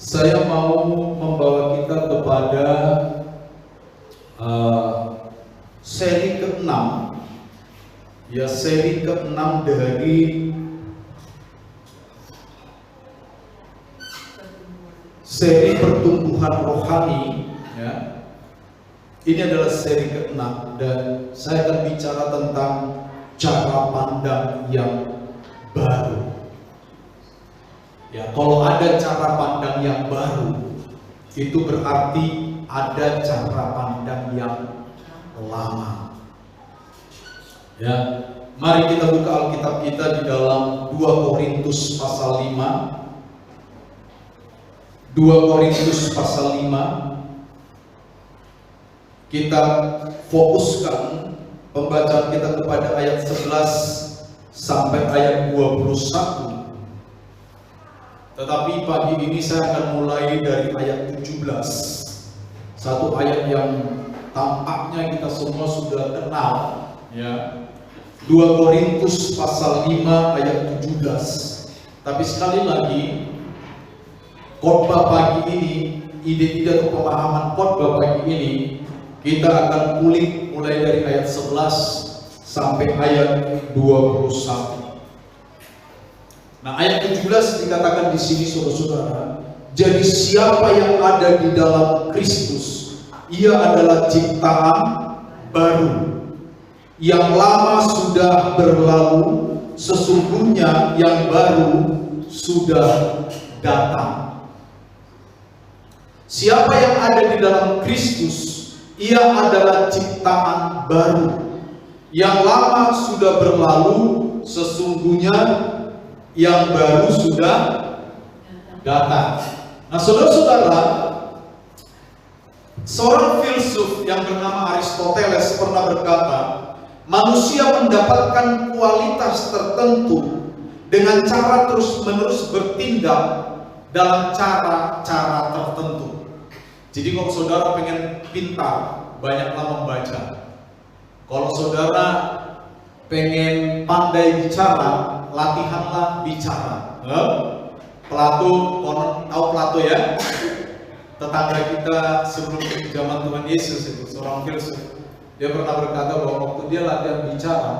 Saya mau membawa kita kepada seri ke-6, ya, seri ke-6 dari seri pertumbuhan rohani, ya. Ini adalah seri ke-6 dan saya akan bicara tentang cara pandang yang baru. Ya, kalau ada cara pandang yang baru, itu berarti ada cara pandang yang lama. Ya, mari kita buka Alkitab kita di dalam 2 Korintus pasal 5. 2 Korintus pasal 5. Kita fokuskan pembacaan kita kepada ayat 11 sampai ayat 21. Tetapi pagi ini saya akan mulai dari ayat 17. Satu ayat yang tampaknya kita semua sudah kenal, ya. 2 Korintus pasal 5 ayat 17. Tapi sekali lagi, khotbah pagi ini, ide atau pemahaman khotbah pagi ini, kita akan kulik mulai dari ayat 11 sampai ayat 21. Nah, ayat 17 dikatakan di sini, saudara-saudara, jadi siapa yang ada di dalam Kristus, ia adalah ciptaan baru. Yang lama sudah berlalu, sesungguhnya yang baru sudah datang. Siapa yang ada di dalam Kristus, ia adalah ciptaan baru. Yang lama sudah berlalu, sesungguhnya yang baru sudah datang. Nah, saudara-saudara, seorang filsuf yang bernama Aristoteles pernah berkata, manusia mendapatkan kualitas tertentu dengan cara terus-menerus bertindak dalam cara-cara tertentu. Jadi kalau saudara pengen pintar, banyaklah membaca. Kalau saudara pengen pandai bicara, latihanlah bicara. Plato, tahu Plato ya? Tetangga kita sebelum zaman Tuhan Yesus itu, seorang filsuf. Dia pernah berkata bahwa waktu dia latihan bicara,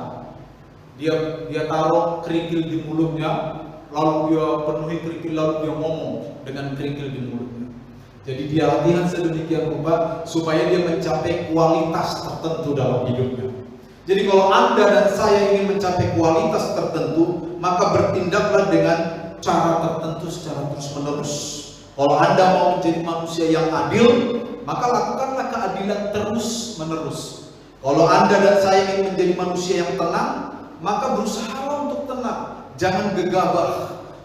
dia taruh kerikil di mulutnya, lalu dia penuhi kerikil, lalu dia ngomong dengan kerikil di mulutnya. Jadi dia latihan sedemikian rupa supaya dia mencapai kualitas tertentu dalam hidupnya. Jadi kalau Anda dan saya ingin mencapai kualitas tertentu, maka bertindaklah dengan cara tertentu secara terus-menerus. Kalau Anda mau menjadi manusia yang adil, maka lakukanlah keadilan terus-menerus. Kalau Anda dan saya ingin menjadi manusia yang tenang, maka berusahalah untuk tenang, jangan gegabah.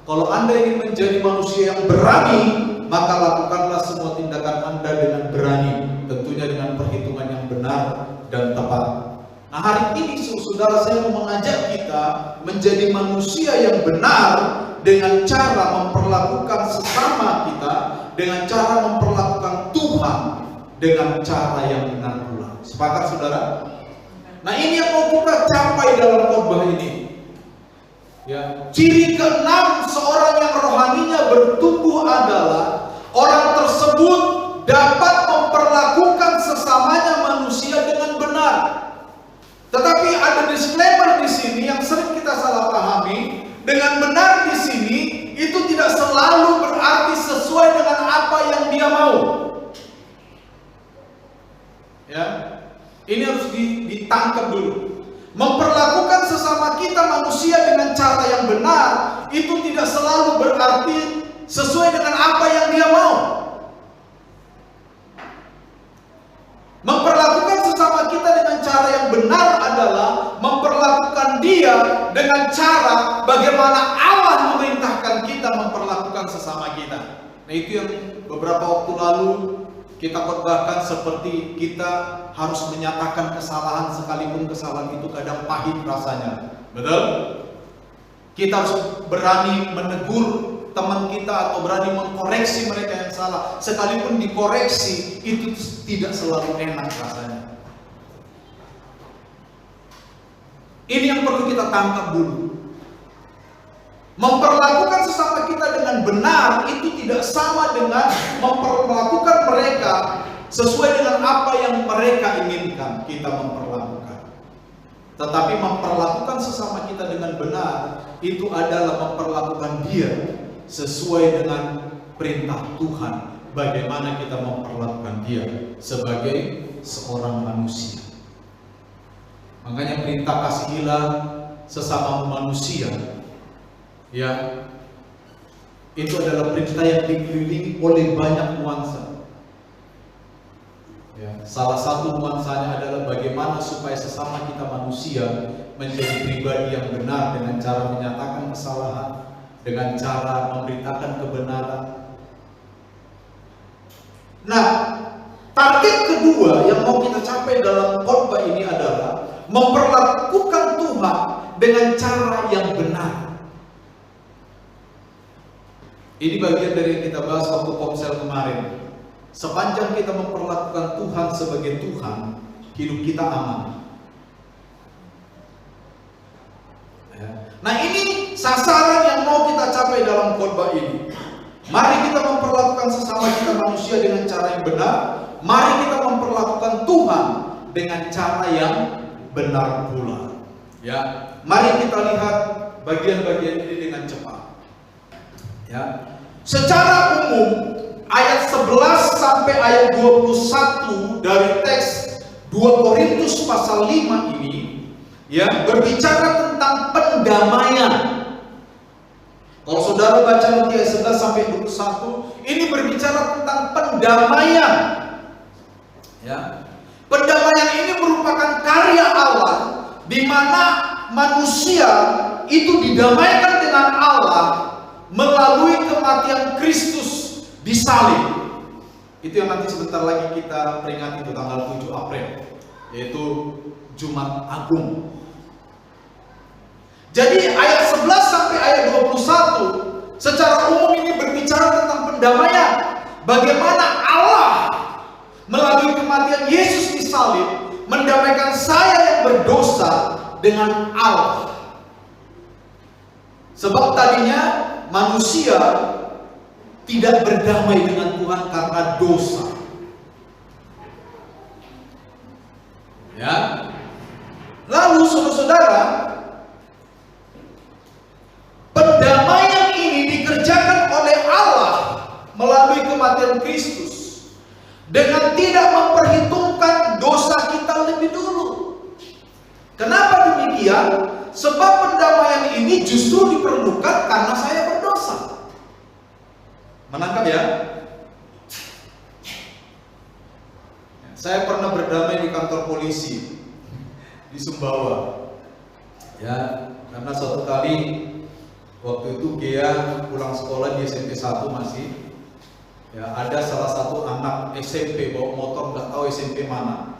Kalau Anda ingin menjadi manusia yang berani, maka lakukanlah semua tindakan Anda dengan berani, tentunya dengan perhitungan yang benar dan tepat. Nah, hari ini saudara, saya mau mengajak kita menjadi manusia yang benar dengan cara memperlakukan sesama kita, dengan cara memperlakukan Tuhan dengan cara yang benar pula. Sepakat saudara? Nah, ini yang mau kita capai dalam khotbah ini. Ya, ciri ke-6 seorang yang rohaninya bertumbuh adalah orang tersebut dapat memperlakukan sesamanya manusia dengan benar. Tetapi ada disclaimer di sini yang sering kita salah pahami. Dengan benar di sini itu tidak selalu berarti sesuai dengan apa yang dia mau. Ya, ini harus ditangkap dulu. Memperlakukan sesama kita manusia dengan cara yang benar itu tidak selalu berarti sesuai dengan apa yang dia mau. Memperlakukan sesama kita dengan cara yang benar adalah memperlakukan dia dengan cara bagaimana Allah memerintahkan kita memperlakukan sesama kita. Nah, itu yang beberapa waktu lalu kita khotbahkan, seperti kita harus menyatakan kesalahan sekalipun kesalahan itu kadang pahit rasanya. Betul? Kita harus berani menegur teman kita atau berani mengkoreksi mereka yang salah. Sekalipun dikoreksi itu tidak selalu enak rasanya. Ini yang perlu kita tangkap dulu. Memperlakukan sesama kita dengan benar itu tidak sama dengan memperlakukan mereka sesuai dengan apa yang mereka inginkan kita memperlakukan. Tetapi memperlakukan sesama kita dengan benar, itu adalah memperlakukan dia sesuai dengan perintah Tuhan. Bagaimana kita memperlakukan dia sebagai seorang manusia. Makanya perintah kasihilah sesama manusia, ya, itu adalah perintah yang dikelilingi oleh banyak nuansa. Ya, salah satu nuansanya adalah bagaimana supaya sesama kita manusia menjadi pribadi yang benar dengan cara menyatakan kesalahan, dengan cara memberitakan kebenaran. Nah, target kedua yang mau kita capai dalam khotbah ini adalah memperlakukan Tuhan dengan cara yang benar. Ini bagian dari yang kita bahas waktu komsel kemarin. Sepanjang kita memperlakukan Tuhan sebagai Tuhan, hidup kita aman. Nah, ini sasaran yang mau kita capai dalam khotbah ini. Mari kita memperlakukan sesama kita manusia dengan cara yang benar. Mari kita memperlakukan Tuhan dengan cara yang benar pula. Ya, mari kita lihat bagian-bagian ini dengan cepat. Ya, secara umum ayat 11 sampai ayat 21 dari teks 2 Korintus pasal 5 ini, ya, berbicara tentang pendamaian. Kalau saudara baca nanti ayat 11 sampai 21, ini berbicara tentang pendamaian. Ya. Pendamaian ini merupakan karya Allah, di mana manusia itu didamaikan dengan Allah melalui kematian Kristus di salib. Itu yang nanti sebentar lagi kita peringati, itu tanggal 7 April, yaitu Jumat Agung. Jadi ayat 11 sampai ayat 21 secara umum ini berbicara tentang pendamaian. Bagaimana Allah melalui kematian Yesus di salib mendamaikan saya yang berdosa dengan Allah. Sebab tadinya manusia tidak berdamai dengan Tuhan karena dosa. Ya. Lalu saudara-saudara, pendamaian ini dikerjakan oleh Allah melalui kematian Kristus dengan tidak memperhitungkan dosa kita lebih dulu. Kenapa demikian? Sebab pendamaian ini justru diperlukan karena saya berdosa. Menangkap ya? Saya pernah berdamai di kantor polisi di Sumbawa. Ya, karena suatu kali waktu itu Gea pulang sekolah di SMP 1 masih. Ya, ada salah satu anak SMP bawa motor, nggak tahu SMP mana.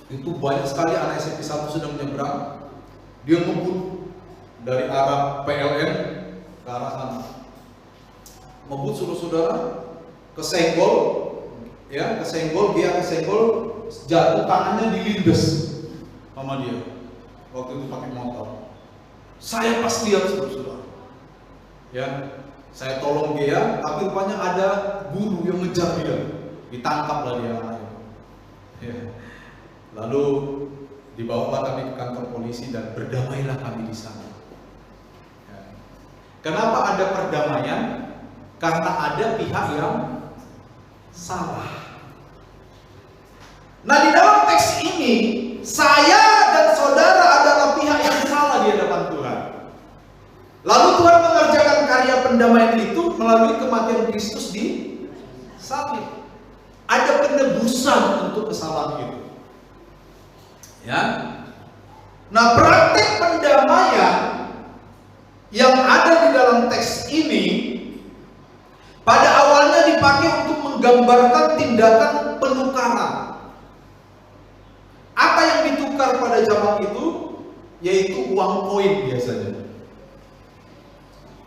Itu banyak sekali anak SMP 1 sedang menyeberang. Dia ngebut dari arah PLN ke arah sana. Ngebut saudara-saudara, kesenggol, ya, kesenggol, dia kesenggol, jatuh, tangannya dilindes sama dia. Waktu itu pakai motor. Saya pas lihat saudara-saudara, ya, saya tolong dia, tapi rupanya ada guru yang ngejar dia, ditangkaplah dia anaknya. Ya. Lalu dibawalah kami ke kantor polisi dan berdamailah kami di sana. Ya. Kenapa ada perdamaian? Karena ada pihak yang salah. Nah, di dalam teks ini saya dan saudara adalah pihak yang salah di hadapan Tuhan. Lalu Tuhan mengerjakan karya pendamaian itu melalui kematian Kristus di salib. Ada penebusan untuk kesalahan itu. Ya. Nah, praktek pendamaian yang ada di dalam teks ini pada awalnya dipakai untuk menggambarkan tindakan penukaran. Apa yang ditukar pada zaman itu? Yaitu uang koin biasanya.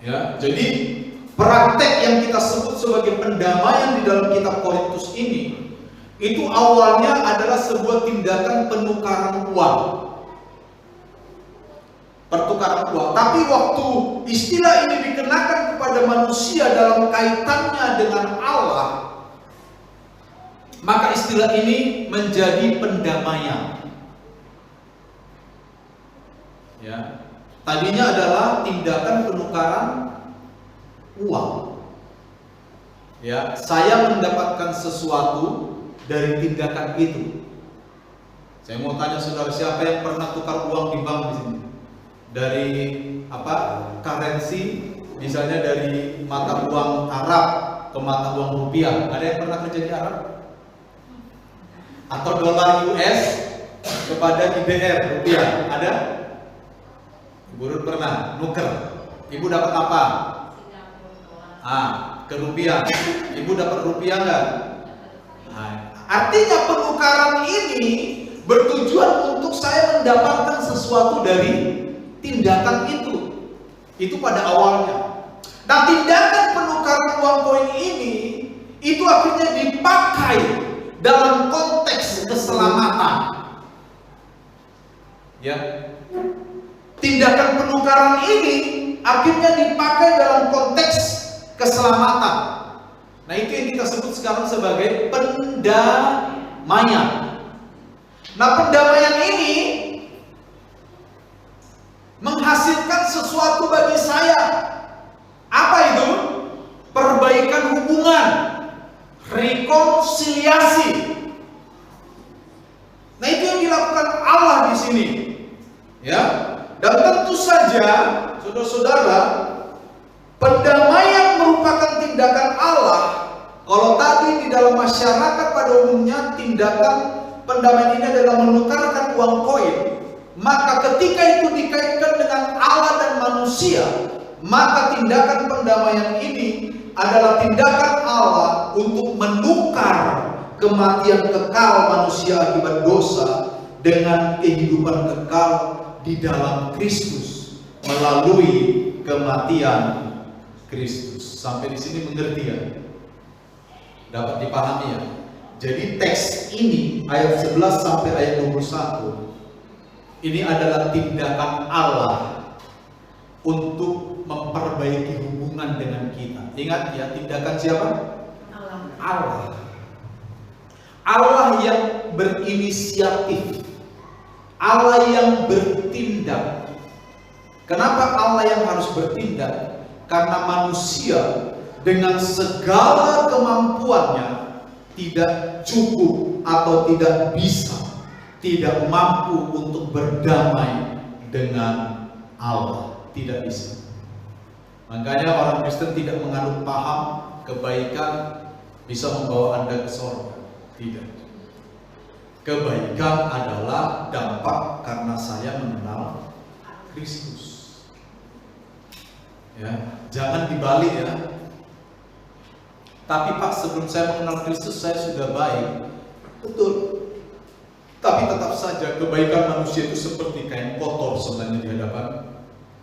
Ya, jadi praktek yang kita sebut sebagai pendamaian di dalam kitab Korintus ini, itu awalnya adalah sebuah tindakan penukaran uang. Pertukaran uang. Tapi waktu istilah ini dikenakan kepada kepada manusia dalam kaitannya dengan Allah, maka istilah ini menjadi pendamaian. Ya, tadinya adalah tindakan penukaran uang. Ya, saya mendapatkan sesuatu dari tindakan itu. Saya mau tanya saudara, siapa yang pernah tukar uang di bank di sini? Dari currency, misalnya dari mata uang Arab ke mata uang rupiah. Ada yang pernah kerja di Arab? Atau dolar US kepada IDR rupiah? Ada? Ibu Ruth pernah nuker. Ibu dapat apa? Ke rupiah. Ibu dapat rupiah enggak? Artinya penukaran ini bertujuan untuk saya mendapatkan sesuatu dari tindakan itu. Itu pada awalnya. Nah, tindakan penukaran uang koin ini itu akhirnya dipakai dalam konteks keselamatan. Ya. Tindakan penukaran ini akhirnya dipakai dalam konteks keselamatan. Nah, itu yang kita sebut sekarang sebagai pendamaian. Nah, pendamaian ini menghasilkan sesuatu bagi saya. Apa itu? Perbaikan hubungan, rekonsiliasi. Nah, itu yang dilakukan Allah di sini. Ya. Dan tentu saja, saudara-saudara, pendamaian merupakan tindakan Allah. Kalau tadi di dalam masyarakat pada umumnya tindakan pendamaian ini adalah menukarkan uang koin, maka ketika itu dikaitkan dengan Allah dan manusia, maka tindakan pendamaian ini adalah tindakan Allah untuk menukar kematian kekal manusia akibat dosa dengan kehidupan kekal di dalam Kristus melalui kematian Kristus. Sampai di sini mengerti ya? Dapat dipahami ya? Jadi teks ini ayat 11 sampai ayat 21 ini adalah tindakan Allah untuk memperbaiki hubungan dengan kita. Ingat ya, tindakan siapa? Allah. Allah yang berinisiatif, Allah yang bertindak. Kenapa Allah yang harus bertindak? Karena manusia dengan segala kemampuannya tidak cukup atau tidak bisa, tidak mampu untuk berdamai dengan Allah. Tidak bisa. Makanya orang Kristen tidak menganut paham kebaikan bisa membawa Anda ke surga. Tidak. Kebaikan adalah dampak karena saya mengenal Kristus. Ya, jangan dibalik ya. Tapi Pak, sebelum saya mengenal Kristus saya sudah baik. Betul. Tapi tetap saja kebaikan manusia itu seperti kain kotor sebenarnya di hadapan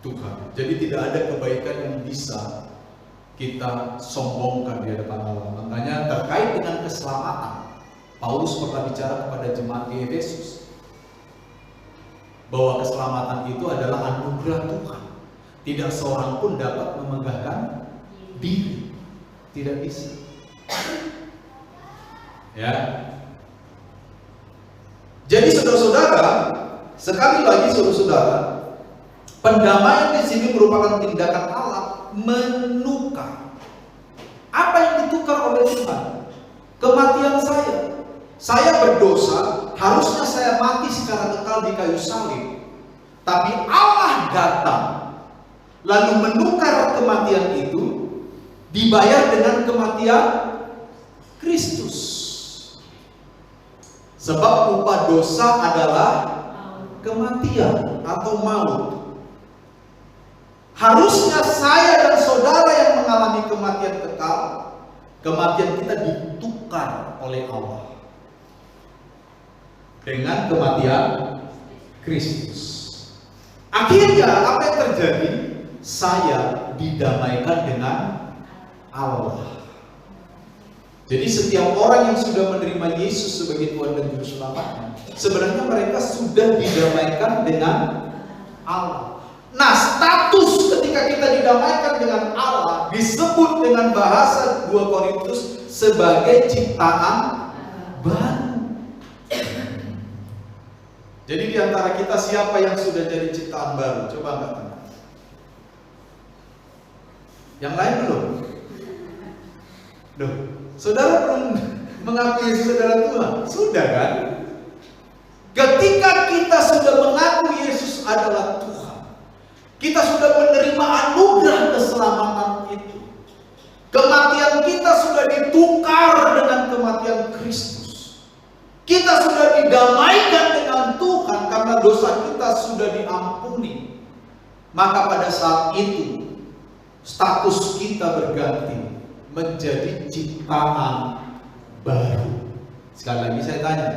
Tuhan. Jadi tidak ada kebaikan yang bisa kita sombongkan di hadapan Allah. Makanya terkait dengan keselamatan, Paulus pernah bicara kepada jemaat di Efesus bahwa keselamatan itu adalah anugerah Tuhan. Tidak seorang pun dapat memegahkan diri. Tidak bisa. Ya. Jadi saudara-saudara, sekali lagi saudara-saudara, pendamaian di sini merupakan tindakan Allah menukar. Apa yang ditukar oleh Tuhan? Kematian saya. Saya berdosa, harusnya saya mati secara kekal di kayu salib. Tapi Allah datang, lalu menukar kematian itu, dibayar dengan kematian Kristus. Sebab upah dosa adalah kematian atau maut. Harusnya saya dan saudara yang mengalami kematian kekal, kematian kita ditukar oleh Allah dengan kematian Kristus. Akhirnya apa yang terjadi? Saya didamaikan dengan Allah. Jadi setiap orang yang sudah menerima Yesus sebagai Tuhan dan Juru Selamatnya, sebenarnya mereka sudah didamaikan dengan Allah. Nah, status ketika kita didamaikan dengan Allah di dengan bahasa 2 Korintus sebagai ciptaan baru. Jadi di antara kita siapa yang sudah jadi ciptaan baru? Coba angkat tangan. Yang lain belum? Duh, saudara belum mengakui Yesus adalah Tuhan? Sudah kan? Ketika kita sudah mengaku Yesus adalah Tuhan, kita sudah menerima anugerah keselamatan itu. Kematian kita sudah ditukar dengan kematian Kristus. Kita sudah didamaikan dengan Tuhan karena dosa kita sudah diampuni. Maka pada saat itu status kita berganti menjadi ciptaan baru. Sekali lagi saya tanya,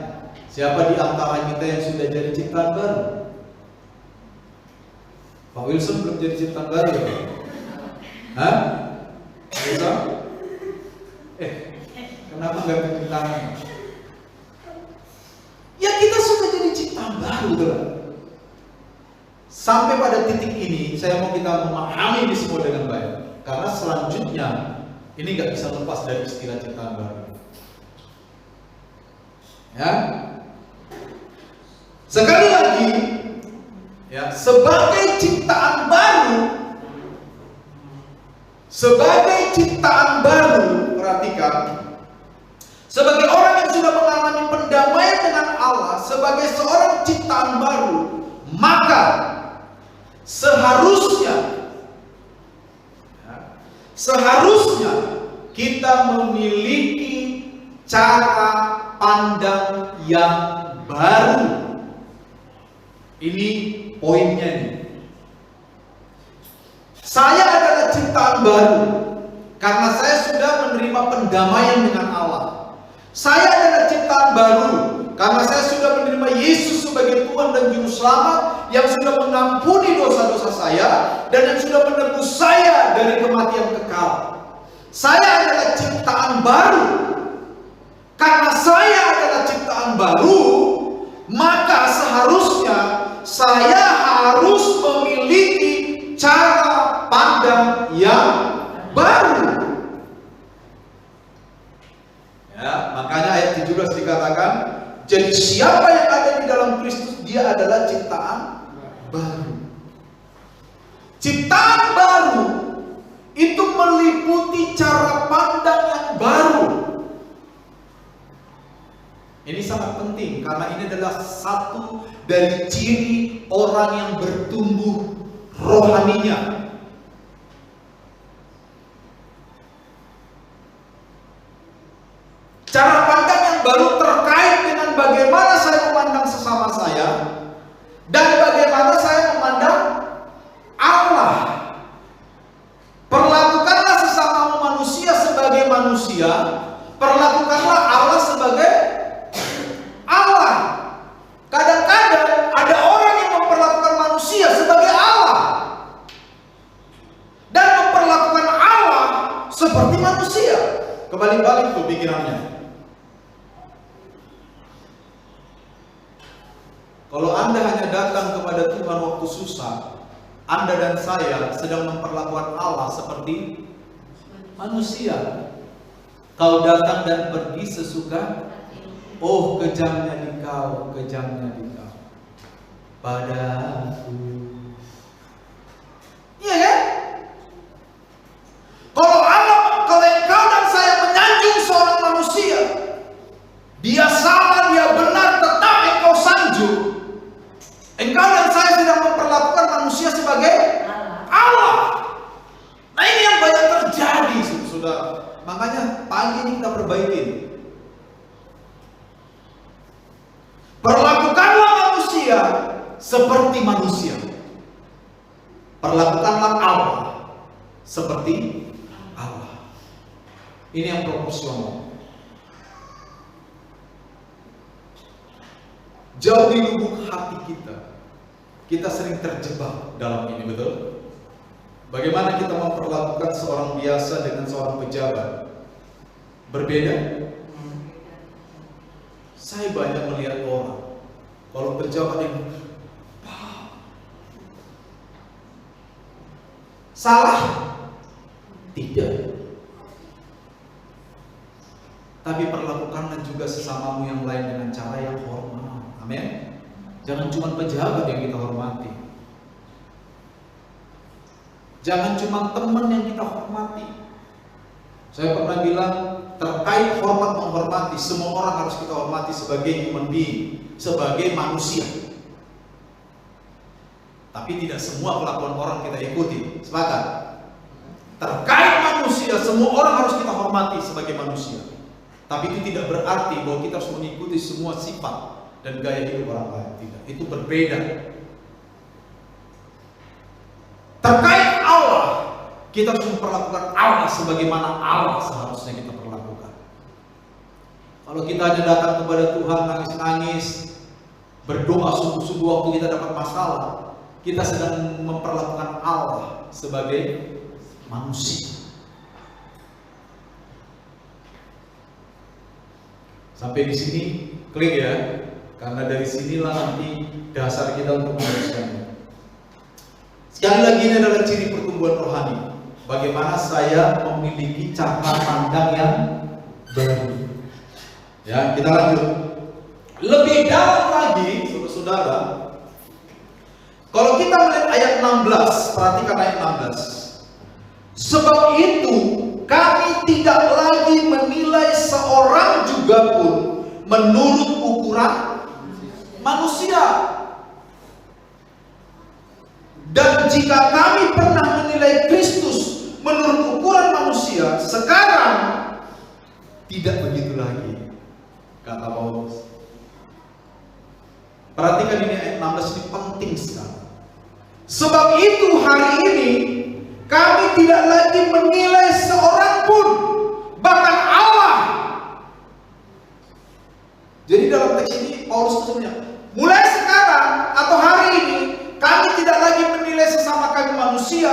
siapa di antara kita yang sudah jadi ciptaan baru? Pak Wilson belum jadi ciptaan baru ya? Hah? Wilson? Kenapa nggak tunjuk tangan? Ya kita sudah jadi ciptaan baru, betul. Sampai pada titik ini, saya mau kita memahami ini semua dengan baik. Karena selanjutnya, ini nggak bisa lepas dari istilah ciptaan baru. Ya, sekali lagi, ya, sebagai ciptaan baru, perhatikan, sebagai orang yang sudah mengalami pendamaian dengan Allah, sebagai seorang ciptaan baru, maka seharusnya kita memiliki cara pandang yang baru. Ini poinnya nih. Saya adalah ciptaan baru karena saya sudah menerima pendamaian dengan Allah. Saya adalah ciptaan baru karena saya sudah menerima Yesus sebagai Tuhan dan Juru Selamat yang sudah mengampuni dosa-dosa saya dan yang sudah menebus saya dari kematian kekal. Saya adalah ciptaan baru. Karena saya adalah ciptaan baru, maka seharusnya saya harus memiliki cara pandang yang baru. Ya, makanya ayat 17 dikatakan, jadi siapa yang ada di dalam Kristus, dia adalah ciptaan baru. Ciptaan baru itu meliputi cara pandang yang baru. Ini sangat penting karena ini adalah satu dari ciri orang yang bertumbuh rohaninya. Cara pandang yang baru terkait dengan bagaimana saya memandang sesama saya dan bagaimana saya memandang Allah. Perlakukanlah sesama manusia sebagai manusia, perlakukanlah Allah sebagai Allah. Kadang-kadang ada orang yang memperlakukan manusia sebagai Allah dan memperlakukan Allah seperti manusia. Kebalik-balik tuh pikirannya. Kalau Anda hanya datang kepada Tuhan waktu susah, Anda dan saya sedang memperlakukan Allah seperti manusia. Kau datang dan pergi sesuka, oh kejamnya dikau padaku. Iya kan? Kalau engkau dan saya menyanjung seorang manusia, dia salah, dia benar, tetap engkau sanjung. Engkau dan saya sedang memperlakukan manusia sebagai Allah. Nah ini yang banyak terjadi, saudara. Makanya pagi ini kita perbaiki. Perlakukanlah manusia seperti manusia. Perlakukanlah Allah seperti Allah. Ini yang proporsional. Jauh di lubuk hati kita sering terjebak dalam ini, betul? Bagaimana kita memperlakukan seorang biasa dengan seorang pejabat? Berbeda? Saya banyak melihat orang, kalau pejabat yang salah? Tidak. tapi perlakukanlah juga sesamamu yang lain dengan cara yang hormat. Amin. Jangan cuma pejabat yang kita hormati. Jangan cuma teman yang kita hormati. Saya pernah bilang, terkait hormat menghormati, semua orang harus kita hormati sebagai human being, sebagai manusia. Tapi tidak semua kelakuan orang kita ikuti. Sepakat? Terkait manusia, semua orang harus kita hormati sebagai manusia. Tapi itu tidak berarti bahwa kita harus mengikuti semua sifat dan gaya hidup orang lain. Tidak, itu berbeda. Terkait Allah, kita harus memperlakukan Allah sebagaimana Allah seharusnya kita perlakukan. Kalau kita hanya datang kepada Tuhan nangis-nangis, berdoa sungguh-sungguh waktu kita dapat masalah, kita sedang memperlakukan Allah sebagai manusia. Sampai di sini klik ya, karena dari sinilah nanti dasar kita untuk meneruskannya. Sekali lagi, ini adalah ciri pertumbuhan rohani. Bagaimana saya memiliki cara pandang yang baru. Ya, kita lanjut. Lebih dalam lagi, saudara-saudara, kalau kita melihat ayat 16, perhatikan ayat 16. Sebab itu kami tidak lagi menilai seorang juga pun menurut ukuran manusia. Dan jika kami pernah menilai Kristus menurut ukuran manusia, sekarang tidak begitu lagi, kata Paulus. Perhatikan ini ayat 16, ini penting sekali. Sebab itu hari ini kami tidak lagi menilai seorang pun, bahkan Allah. Jadi dalam teks ini Paulus maksudnya, mulai sekarang atau hari ini kami tidak lagi menilai sesama kami manusia.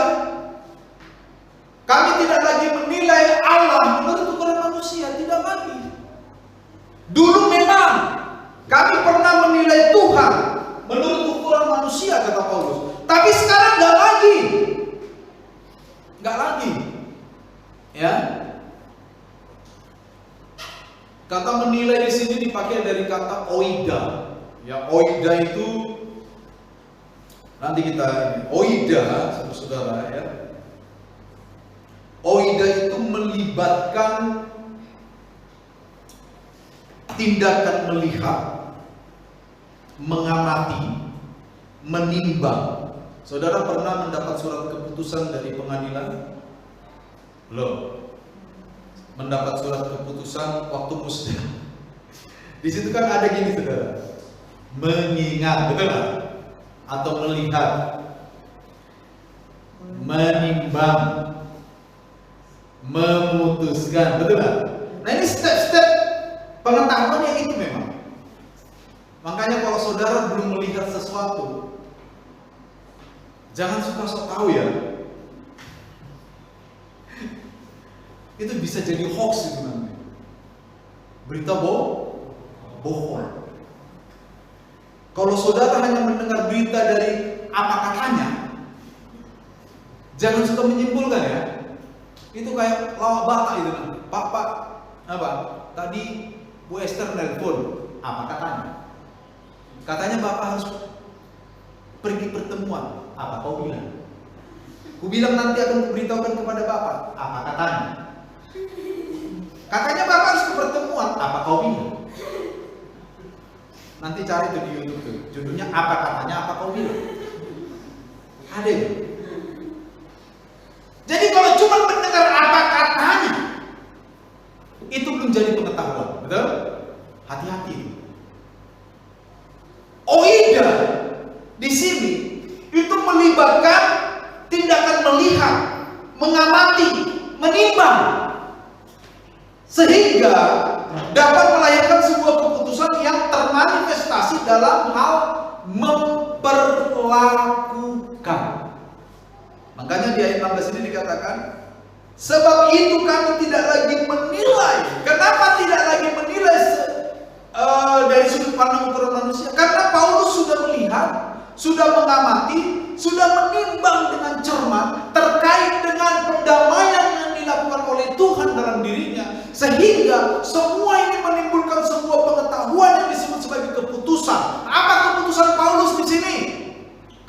Kami tidak lagi menilai Allah menurut ukuran manusia, tidak lagi. Dulu memang kami pernah menilai Tuhan menurut ukuran manusia, kata Paulus. Tapi sekarang nggak lagi. Nggak lagi. Ya. Kata menilai di sini dipakai dari kata oida. Ya, oida itu nanti kita oida, saudara ya. Oida itu melibatkan tindakan melihat, mengamati, menimbang. Saudara pernah mendapat surat keputusan dari pengadilan? Belum. Mendapat surat keputusan waktu musda. Di situ kan ada gini, saudara. Mengingat, betul nggak? Atau melihat, menimbang, memutuskan, betul nggak? Nah, ini step-step pengetahuan yang itu memang. Makanya kalau saudara belum melihat sesuatu, jangan suka sok tahu ya. Itu bisa jadi hoax itu namanya. Berita bohong. Kalau saudara hanya mendengar berita dari apa katanya, jangan suka menyimpulkan ya. Itu kayak lawak batak itu nanti. Pak, apa? Tadi Bu Esther nelpon, apa katanya? Katanya Bapak harus pergi pertemuan. Apa kau bilang? Ku bilang nanti akan kuberitahukan kepada Bapak. Apa katanya? Katanya Bapak harus ke pertemuan. Apa kau bilang? Nanti cari tuh di YouTube tuh. Judulnya apa katanya, apa kau bilang? Ada itu. Jadi kalau cuma mendengar apa katanya, itu belum jadi pengetahuan, betul? Hati-hati. Oida di sini itu melibatkan tindakan melihat, mengamati, menimbang, sehingga dapat melahirkan sebuah keputusan yang termanifestasi dalam hal memperlakukan. Makanya di ayat 16 ini dikatakan, sebab itu kami tidak lagi menilai. Kenapa tidak lagi menilai dari sudut pandang ukuran manusia? Karena Paulus sudah melihat, sudah mengamati, sudah menimbang dengan cermat terkait dengan pendamaian yang dilakukan oleh Tuhan dalam dirinya, sehingga Sehingga semua ini menimbulkan sebuah pengetahuan yang disebut sebagai keputusan. Apa keputusan Paulus di sini?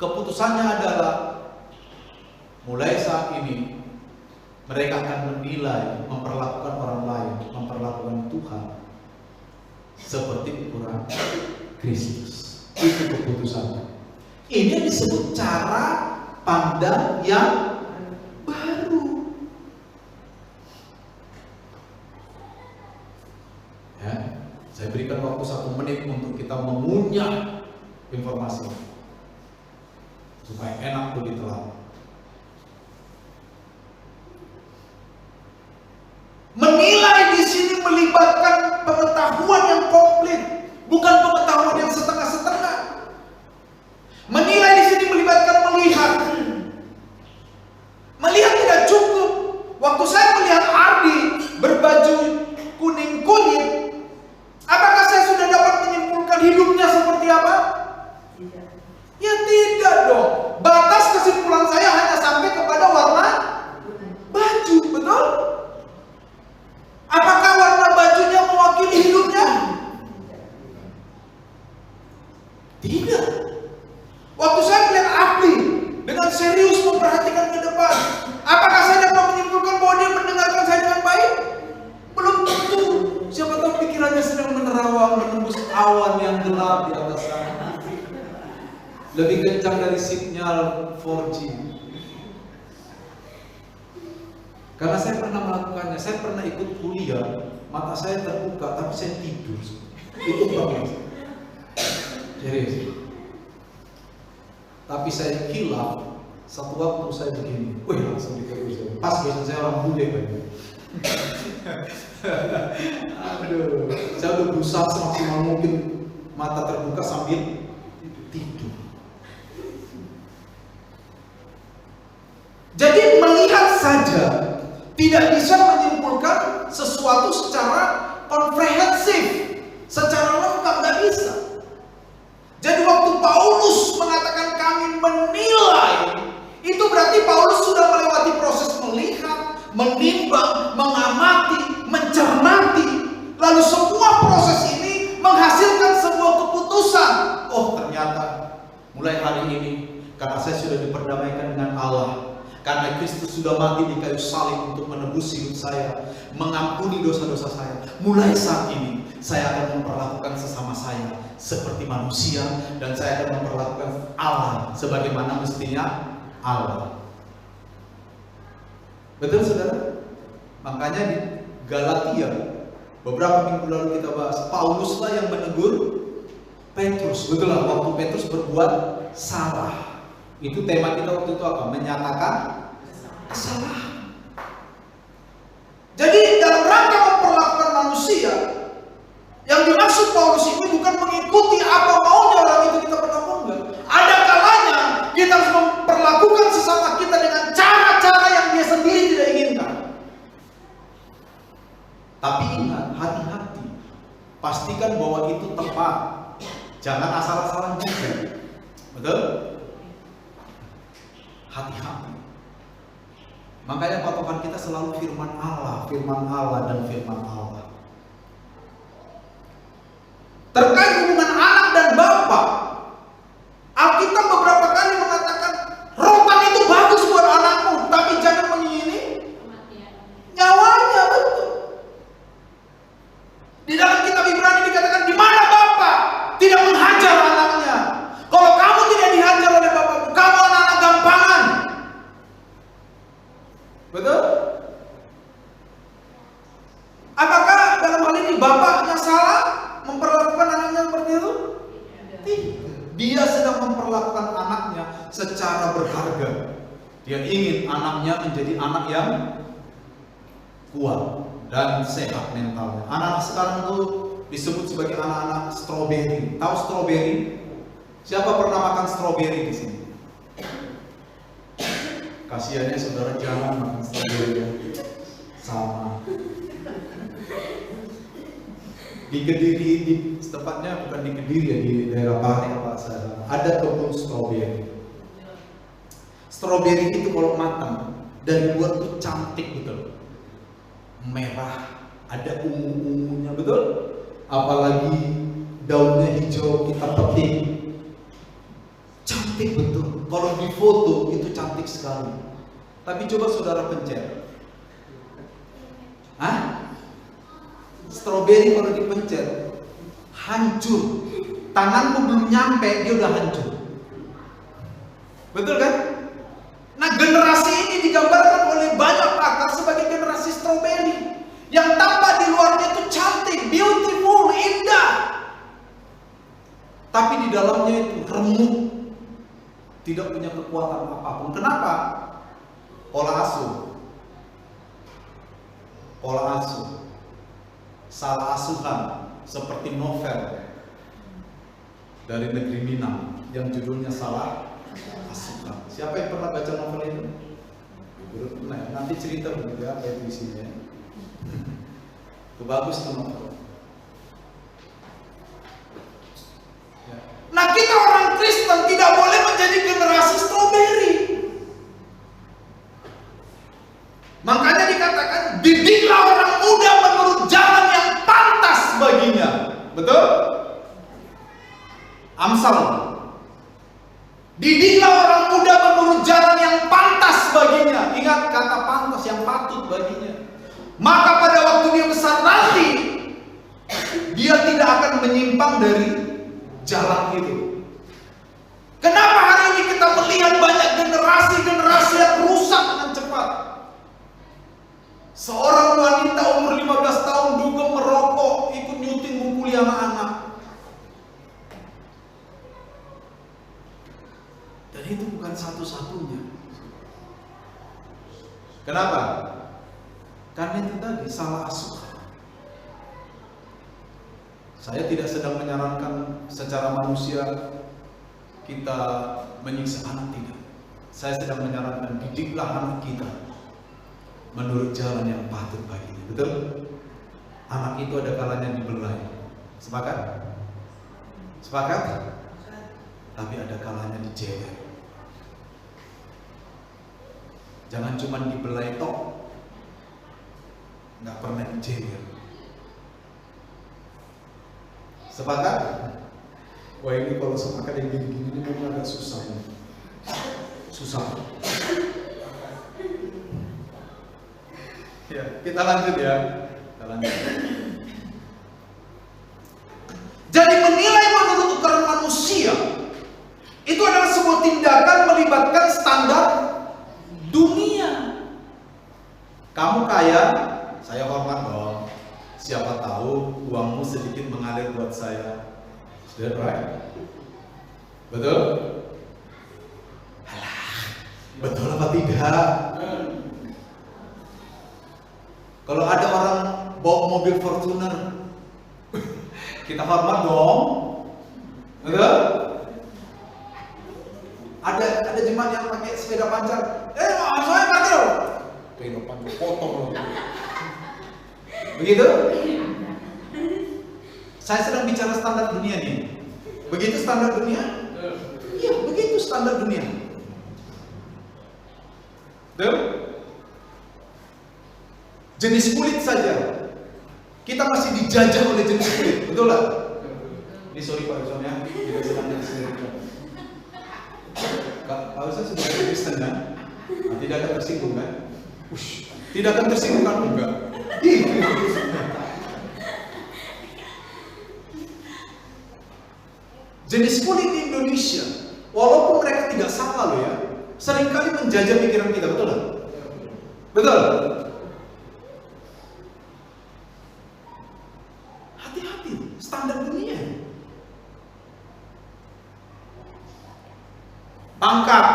Keputusannya adalah mulai saat ini mereka akan menilai, memperlakukan orang lain, memperlakukan Tuhan seperti ukuran Kristus. Itu keputusannya. Ini disebut cara pandang yang baru. Ya, saya berikan waktu 1 menit untuk kita mengunyah informasi supaya enak untuk ditelan. Menilai di sini melibatkan pengetahuan yang komplit, bukan pengetahuan yang setengah-setengah. Menilai di sini melibatkan melihat. Melihat tidak cukup. Waktu saya melihat Ardi berbaju kuning kunyit, apakah saya sudah dapat menyimpulkan hidupnya seperti apa? Tidak. Ya tidak dong. Batas kesimpulan saya hanya sampai kepada warna baju, betul? Apakah warna bajunya mewakili hidupnya? Tidak. Waktu saya melihat Apli dengan serius memperhatikan ke depan, apakah saya dapat menyimpulkan bahwa dia mendengarkan saya dengan baik? Belum tentu. Siapa tahu pikirannya sedang menerawang menembus awan yang gelap di atas sana. Lebih kencang dari sinyal 4G. Karena saya pernah melakukannya, saya pernah ikut kuliah, mata saya terbuka tapi saya tidur. Itu banget. Serius. Tapi saya kilaf, satu waktu saya begini, langsung diterus. Pas biasa saya orang bule banyak. Aduh, saya udah berusaha semaksimal mungkin mata terbuka sambil tidur. Jadi melihat saja tidak bisa menyimpulkan sesuatu secara komprehensif, secara lengkap, nggak bisa. Jadi waktu Paulus mengatakan kami menilai, itu berarti Paulus sudah melewati proses melihat, menimbang, mengamati, mencermati. Lalu semua proses ini menghasilkan sebuah keputusan. Oh ternyata mulai hari ini, karena saya sudah diperdamaikan dengan Allah, karena Kristus sudah mati di kayu salib untuk menebus hidup saya, mengampuni dosa-dosa saya. Mulai saat ini saya akan memperlakukan sesama saya seperti manusia, dan saya akan memperlakukan Allah sebagaimana mestinya Allah. Betul saudara? Makanya di Galatia beberapa minggu lalu kita bahas, Pauluslah yang menegur Petrus. Betul lah, waktu Petrus berbuat salah. Itu tema kita waktu itu apa? Menyatakan kesalahan. Jadi dalam rangka memperlakukan manusia, yang dimaksud Paulus ini bukan mengikuti apa maunya orang itu kita berlaku, enggak. Ada kalanya kita harus memperlakukan sesama kita dengan cara-cara yang dia sendiri tidak inginkan. Tapi ingat, hati-hati. Pastikan bahwa itu tepat. Jangan asal-asalan juga. Betul? Hati-hati. Makanya patokan kita selalu firman Allah dan firman Allah. Terkait hubungan anak dan bapak, Alkitab beberapa kali mengatakan rotan itu bagus buat anakmu, tapi jangan mengingini nyawanya. Betul. Di dalam kitab Ibrani dikatakan, di mana bapak tidak menghajar anaknya. Kalau kamu tidak dihajar oleh bapakmu, kamu anak-anak gampangan. Betul? Apakah dalam hal ini bapaknya salah memperlakukan anaknya seperti itu? Tidak. Dia sedang memperlakukan anaknya secara berharga. Dia ingin anaknya menjadi anak yang kuat dan sehat mentalnya. Anak-anak sekarang itu disebut sebagai anak-anak stroberi. Tahu stroberi? Siapa pernah makan stroberi di sini? Kasihannya saudara jangan makan stroberi. Sama. Di Kediri, tepatnya bukan di Kediri ya, di daerah Bahari apa saja, ada kebun stroberi. Stroberi itu kalau matang dari luar tuh cantik betul, merah, ada ungu-ungunya, betul? Apalagi daunnya hijau, kita petik, cantik betul. Kalau di foto itu cantik sekali. Tapi coba saudara pencet, stroberi kalau dipencet hancur. Tanganmu belum nyampe dia udah hancur. Betul kan? Nah, generasi ini digambarkan oleh banyak pakar sebagai generasi stroberi yang tampak di luarnya itu cantik, beautiful, indah, tapi di dalamnya itu remuk, tidak punya kekuatan apapun. Kenapa? Pola asuh, salah asuhan, seperti novel dari negeri Minang yang judulnya Salah Asuhan. Siapa yang pernah baca novel itu? Nah, nanti cerita begitu apa itu isinya. Itu bagus tuh novel. Nah, kita orang Kristen tidak boleh menjadi generasi stroberi. Makanya dikatakan, didiklah orang muda menurut jalan yang pantas baginya. Betul? Amsal. Didiklah orang muda menurut jalan yang pantas baginya. Ingat kata pantas, yang patut baginya. Maka pada waktu dia besar nanti, dia tidak akan menyimpang dari jalan itu. Kenapa hari ini kita melihat banyak generasi yang rusak dengan cepat? Seorang wanita umur 15 tahun dugem merokok, ikut nyuting mukuli anak-anak. Dan itu bukan satu-satunya. Kenapa? Karena itu tadi salah asuh. Saya tidak sedang menyarankan secara manusia kita menyiksa anak, tidak. Saya sedang menyarankan didiklah anak kita menurut jalan yang patut baginya. Betul? Anak itu ada kalanya dibelai. Sepakat? Sepakat? Tapi ada kalanya dijewer. Jangan cuma dibelai tok, nggak pernah dijewer. Sepakat? Wah, ini kalau sepakat yang gini-gini ini memang agak susah. Susah. Ya, kita lanjut ya. Kita lanjut. Jadi menilai menurut ukuran manusia itu adalah sebuah tindakan melibatkan standar dunia. Kamu kaya, saya hormat dong. Siapa tahu uangmu sedikit mengalir buat saya. Is that right? Betul? Alah, betul apa tidak? Kalau ada orang bawa mobil Fortuner, kita hormat dong. Betul? Ada jemaat yang pakai sepeda pancar. Saya pakai loh. Kehidupan potong loh. Begitu? Saya sedang bicara standar dunia nih. Begitu standar dunia? Iya, begitu standar dunia. Betul? Jenis kulit saja kita masih dijajah oleh jenis kulit, betul lah? Ini sorry Pak Yusuf ya, tidak sedang sendiri. Kalau saya sudah Kristen kan, tidak akan tersinggung kan? Tidak akan tersinggung kan? Enggak. Jenis kulit di Indonesia, walaupun mereka tidak salah loh ya, seringkali menjajah pikiran kita, betul lah? Betul. Hati-hati, standar dunia. Pangkat.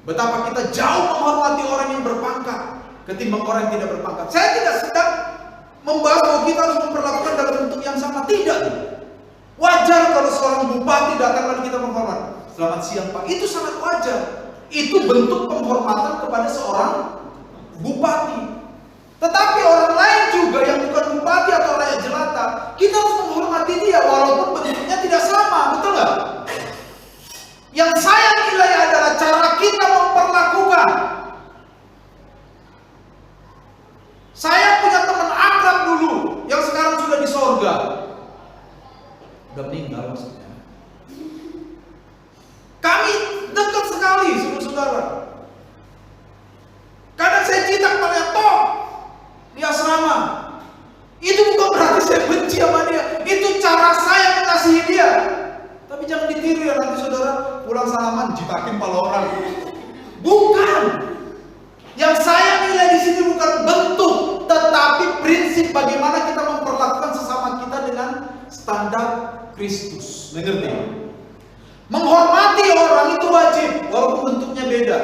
Betapa kita jauh menghormati orang yang berpangkat ketimbang orang yang tidak berpangkat. Saya tidak sedang membahas bahwa kita harus memperlakukan dalam bentuk yang sama, tidak. Wajar kalau seorang bupati datang lalu kita menghormat. Selamat siang Pak, itu sangat wajar. Itu bentuk penghormatan kepada seorang bupati. Tetapi orang lain juga yang bukan bupati atau rakyat jelata, kita harus menghormati dia walaupun bentuknya tidak sama, betul nggak? Yang saya nilai adalah cara kita memperlakukan. Saya punya teman surga. Udah meninggal maksudnya. Kami dekat sekali, saudara-saudara. Kadang saya cerita kepada Tom di asrama. Itu bukan berarti saya benci sama dia. Itu cara saya mengasihi dia. Tapi jangan ditiru ya, nanti saudara pulang salaman jitakin kepala orang. Bukan. Yang saya nilai di sini bukan bentuk, tetapi prinsip bagaimana kita memperlakukan sesama kita dengan standar Kristus. Mengerti? Menghormati orang itu wajib, walaupun bentuknya beda.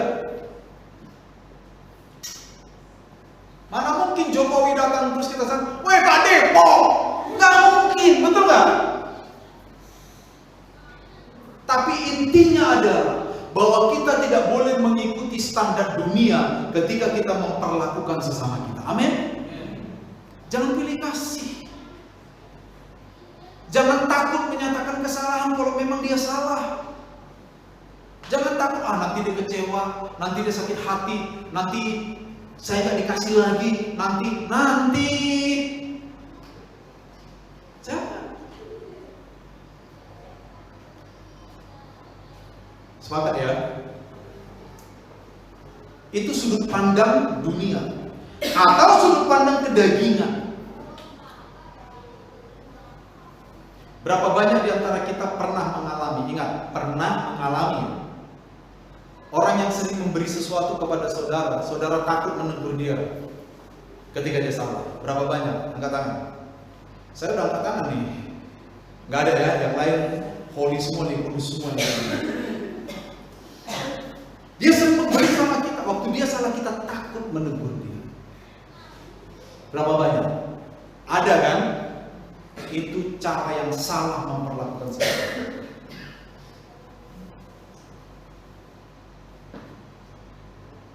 Mana mungkin Jokowi datang terus kita bilang, "Weh Pak Depo!" Nggak mungkin, betul nggak? Tapi intinya adalah bahwa kita tidak boleh mengikuti standar dunia ketika kita memperlakukan sesama kita. Amin. Jangan pilih kasih. Jangan takut menyatakan kesalahan kalau memang dia salah. Jangan takut, nanti dia kecewa, nanti dia sakit hati, nanti saya nggak dikasih lagi, nanti. Jangan. Sepakat ya? Itu sudut pandang dunia atau sudut pandang kedagingan. Berapa banyak di antara kita pernah mengalami, ingat, pernah mengalami orang yang sering memberi sesuatu kepada saudara, saudara takut menegur dia ketika dia salah. Berapa banyak? Angkat tangan. Saya udah angkat tangan nih. Nggak ada ya, yang lain holy semua nih, kudus semua nih. Dia sering memberi sama kita, waktu dia salah kita takut menegur dia. Berapa banyak? Ada kan? Itu cara yang salah memperlakukan seseorang.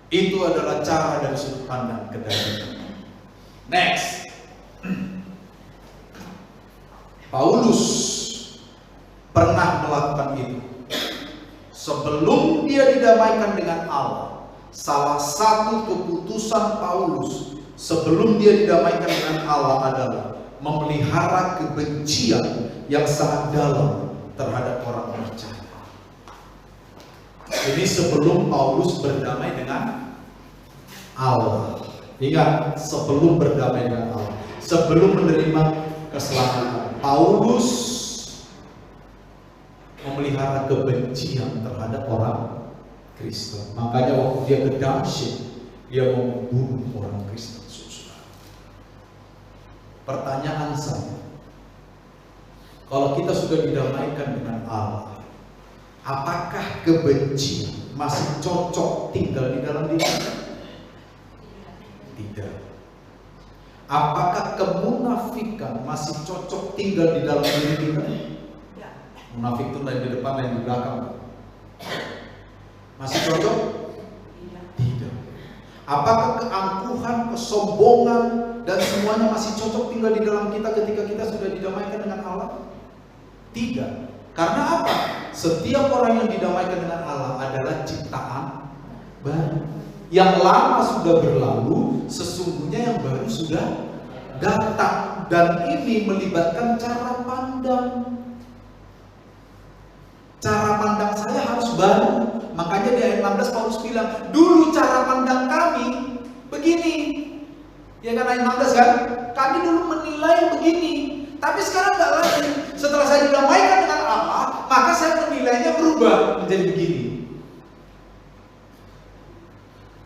Itu adalah cara dari sudut pandang kedagingan. Next. Paulus pernah melakukan itu. Sebelum dia didamaikan dengan Allah, salah satu keputusan Paulus sebelum dia didamaikan dengan Allah adalah memelihara kebencian yang sangat dalam terhadap orang percaya. Jadi sebelum Paulus berdamai dengan Allah, ingat, sebelum berdamai dengan Allah, sebelum menerima keselamatan, Paulus memelihara kebencian terhadap orang Kristen. Makanya waktu dia ke Damsyik, dia mau membunuh orang Kristen. Pertanyaan saya, kalau kita sudah didamaikan dengan Allah, apakah kebencian masih cocok tinggal di dalam diri kita? Tidak. Apakah kemunafikan masih cocok tinggal di dalam diri kita? Munafik itu lain di depan, lain di belakang. Masih cocok? Tidak. Apakah keangkuhan, kesombongan, dan semuanya masih cocok tinggal di dalam kita ketika kita sudah didamaikan dengan Allah? Tidak. Karena apa? Setiap orang yang didamaikan dengan Allah adalah ciptaan baru. Yang lama sudah berlalu, sesungguhnya yang baru sudah datang. Dan ini melibatkan cara pandang. Cara pandang saya harus baru. Makanya di ayat 16 Paulus bilang, dulu cara pandang kami begini. Ya kan, ayat 16 kan? Kami dulu menilai begini, tapi sekarang nggak lagi. Setelah saya didamaikan dengan Allah, maka saya menilainya berubah menjadi begini.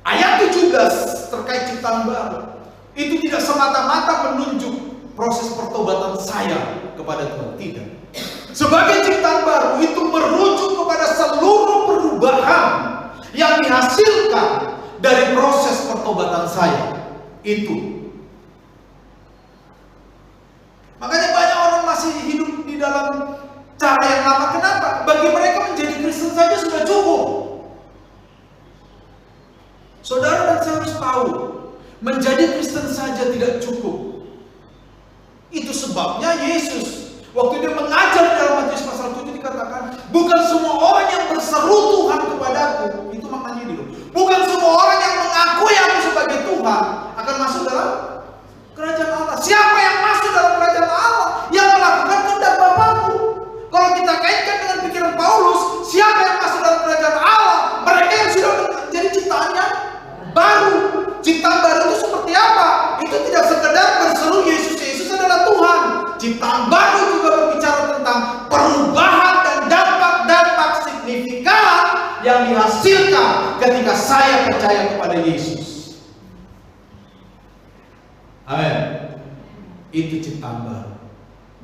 Ayat 17 terkait ciptaan baru itu tidak semata-mata menunjuk proses pertobatan saya kepada Tuhan, tidak. Sebagai ciptaan baru itu merujuk kepada seluruh perubahan yang dihasilkan dari proses pertobatan saya. Itu. Makanya banyak orang masih hidup di dalam cara yang lama. Kenapa? Bagi mereka menjadi Kristen saja sudah cukup. Saudara dan saya harus tahu, menjadi Kristen saja tidak cukup. Itu sebabnya Yesus waktu dia mengajar di dalam Matius pasal 7 dikatakan, bukan semua orang yang berseru Tuhan kepadaku, itu maknanya dulu. Bukan semua orang yang mengakui aku sebagai Tuhan akan masuk dalam kerajaan Allah. Siapa yang masuk dalam kerajaan Allah? yang dihasilkan ketika saya percaya kepada Yesus. Amin. Itu ciptaan baru.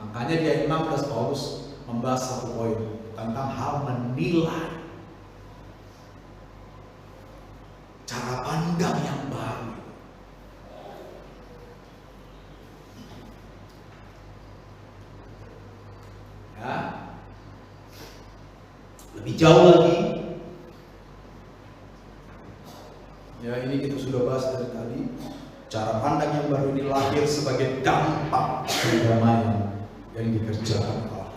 Makanya di ayat 16 Paulus membahas satu poin tentang hal menilai, cara pandang yang baru. Ya, lebih jauh lagi. Ya, ini kita sudah bahas dari tadi. Cara pandang yang baru ini lahir sebagai dampak perdamaian yang dikerjakan Allah.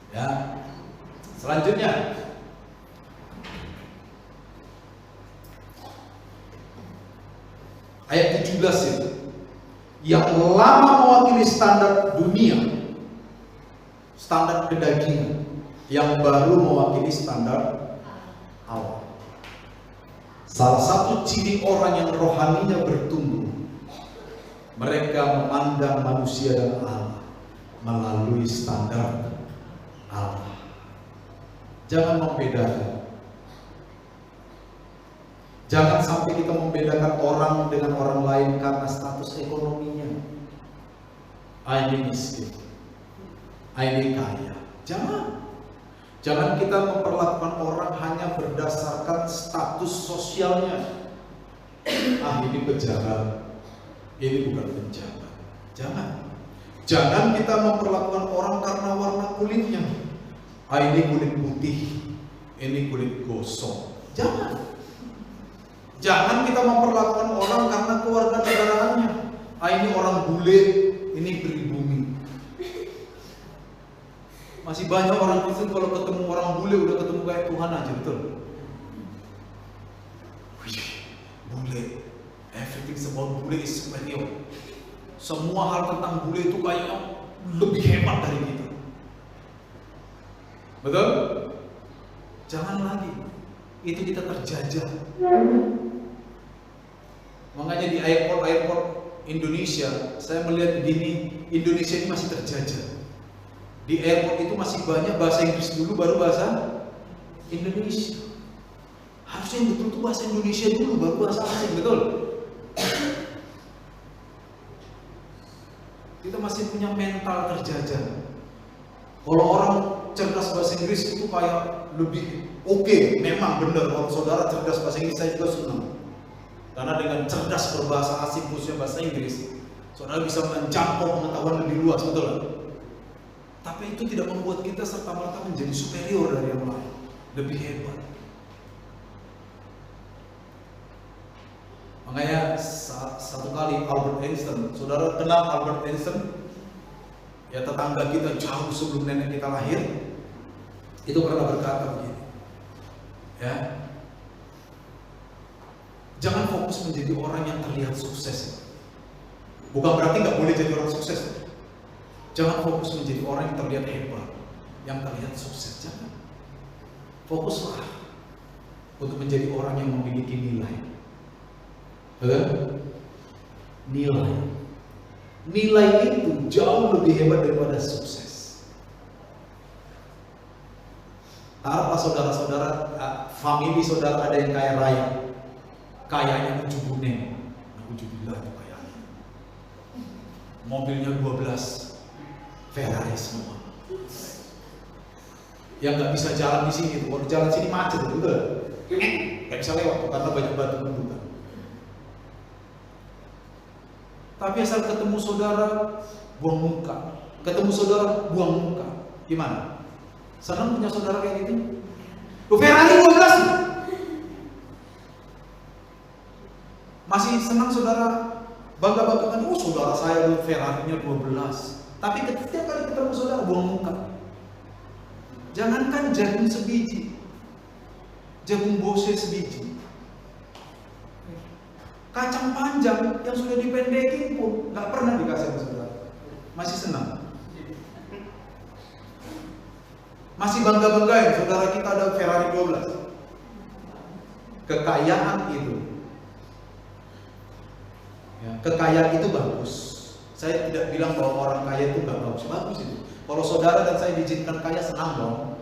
Ya, selanjutnya ayat 17 itu yang lama mewakili standar dunia, standar kedagingan, yang baru mewakili standar Allah. Salah satu ciri orang yang rohaninya bertumbuh, mereka memandang manusia dan Allah melalui standar Allah. Jangan membedakan. Jangan sampai kita membedakan orang dengan orang lain karena status ekonominya. Ini miskin, ini kaya. Jangan kita memperlakukan orang hanya berdasarkan status sosialnya. Ini pejabat, ini bukan pejabat. Jangan kita memperlakukan orang karena warna kulitnya. Ini kulit putih, ini kulit gosong. Jangan kita memperlakukan orang karena keluarga negaraannya. Ini orang bule, ini pribumi. Masih banyak orang Kristen kalau ketemu orang bule udah ketemu kayak Tuhan aja, betul? Bule, everything about bule is superior. Semua hal tentang bule itu kayaknya lebih hebat dari kita. Betul? Jangan lagi. Itu kita terjajah. Makanya di airport Indonesia, saya melihat begini, Indonesia ini masih terjajah. Di airport itu masih banyak bahasa Inggris dulu baru bahasa Indonesia. Harusnya yang betul itu bahasa Indonesia dulu baru bahasa asing, betul? Kita masih punya mental terjajah. Kalau orang cerdas bahasa Inggris itu kayak lebih oke. Memang benar, kalau saudara cerdas bahasa Inggris saya juga senang. Karena dengan cerdas berbahasa asing khususnya bahasa Inggris, saudara bisa menjangkau pengetahuan lebih luas, betul? Tapi itu tidak membuat kita serta-merta menjadi superior dari yang lain, lebih hebat. Makanya satu kali Albert Einstein, saudara kenal Albert Einstein? Ya, tetangga kita jauh sebelum nenek kita lahir, itu pernah berkata begini. Ya, jangan fokus menjadi orang yang terlihat sukses. Bukan berarti nggak boleh jadi orang sukses. Jangan fokus menjadi orang yang terlihat hebat, yang terlihat sukses. Jangan. Fokuslah untuk menjadi orang yang memiliki nilai. Nilai itu jauh lebih hebat daripada sukses. Taruhlah saudara-saudara, famili saudara ada yang kaya raya, kayanya 7 bunen, 7 itu kayanya. Mobilnya 12, Ferrari semua. Yang nggak bisa jalan di sini, kalau jalan sini macet, betul? Nggak bisa lewat karena banyak batu gundukan. Tapi asal ketemu saudara, buang muka. Ketemu saudara, buang muka. Gimana? Senang punya saudara kayak gitu? Ferrari 12. Masih senang saudara bangga-banggakan, saudara saya dulu Ferrari-nya 12. Tapi ketika kali ketemu saudara, buang muka. Jangankan jagung sebiji, jagung bose sebiji, kacang panjang yang sudah dipendekin pun nggak pernah dikasih sama saudara. Masih senang. Masih bangga-banggain saudara kita ada Ferrari 12. Kekayaan itu, ya, kekayaan itu bagus. Saya tidak bilang bahwa orang kaya itu nggak bagus, bagus itu. Kalau saudara dan saya diizinkan kaya, senang dong.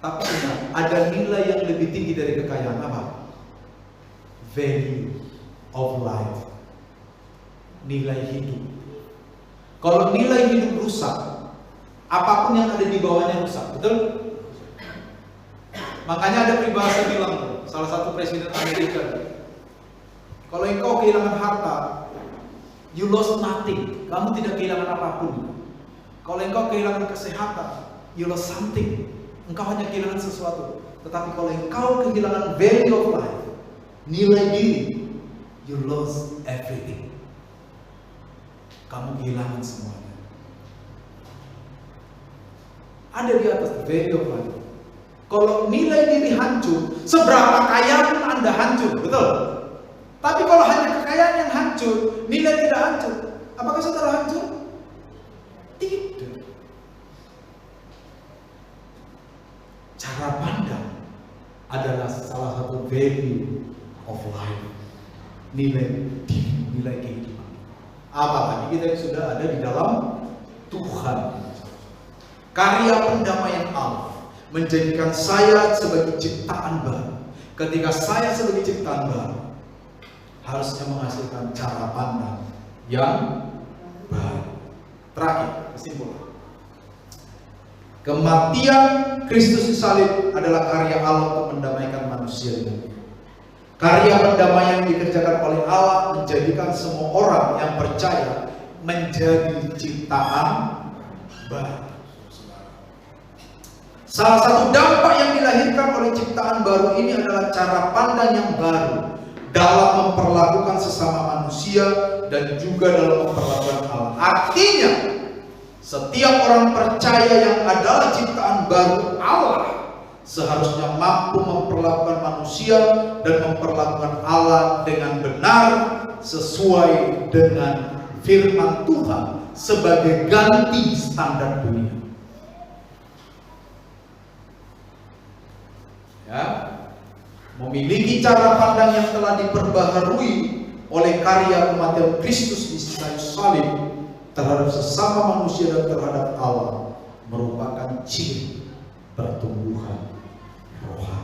Tapi ingat, ada nilai yang lebih tinggi dari kekayaan. Apa? Value of life. Nilai hidup. Kalau nilai hidup rusak, apapun yang ada di bawahnya rusak. Betul? Makanya ada peribahasa bilang, salah satu presiden Amerika, kalau engkau kehilangan harta, you lost nothing. Kamu tidak kehilangan apapun. Kalau engkau kehilangan kesehatan, you lost something. Engkau hanya kehilangan sesuatu. Tetapi kalau engkau kehilangan value of life, nilai diri, you lost everything. Kamu kehilangan semuanya. Ada di atas value of life. Kalau nilai diri hancur, seberapa kaya pun Anda hancur, betul? Tapi kalau hanya kekayaan yang hancur, nilai tidak hancur, apakah saudara hancur? Tidak. Cara pandang adalah salah satu value of life. Nilai diri, nilai kehidupan. Apalagi kita yang sudah ada di dalam Tuhan. Karya pendamaian Allah menjadikan saya sebagai ciptaan baru. Ketika saya sebagai ciptaan baru, harusnya menghasilkan cara pandang yang baru. Terakhir, kesimpulan. Kematian Kristus di salib adalah karya Allah untuk mendamaikan manusia dengan Dia. Karya pendamaian dikerjakan oleh Allah menjadikan semua orang yang percaya menjadi ciptaan baru. Salah satu dampak yang dilahirkan oleh ciptaan baru ini adalah cara pandang yang baru dalam memperlakukan sesama manusia dan juga dalam memperlakukan Allah. Artinya, setiap orang percaya yang adalah ciptaan baru Allah seharusnya mampu memperlakukan manusia dan memperlakukan Allah dengan benar sesuai dengan firman Tuhan sebagai ganti standar dunia. Ya, memiliki cara pandang yang telah diperbaharui oleh karya kematian Kristus di kayu salib terhadap sesama manusia dan terhadap Allah merupakan ciri pertumbuhan rohani.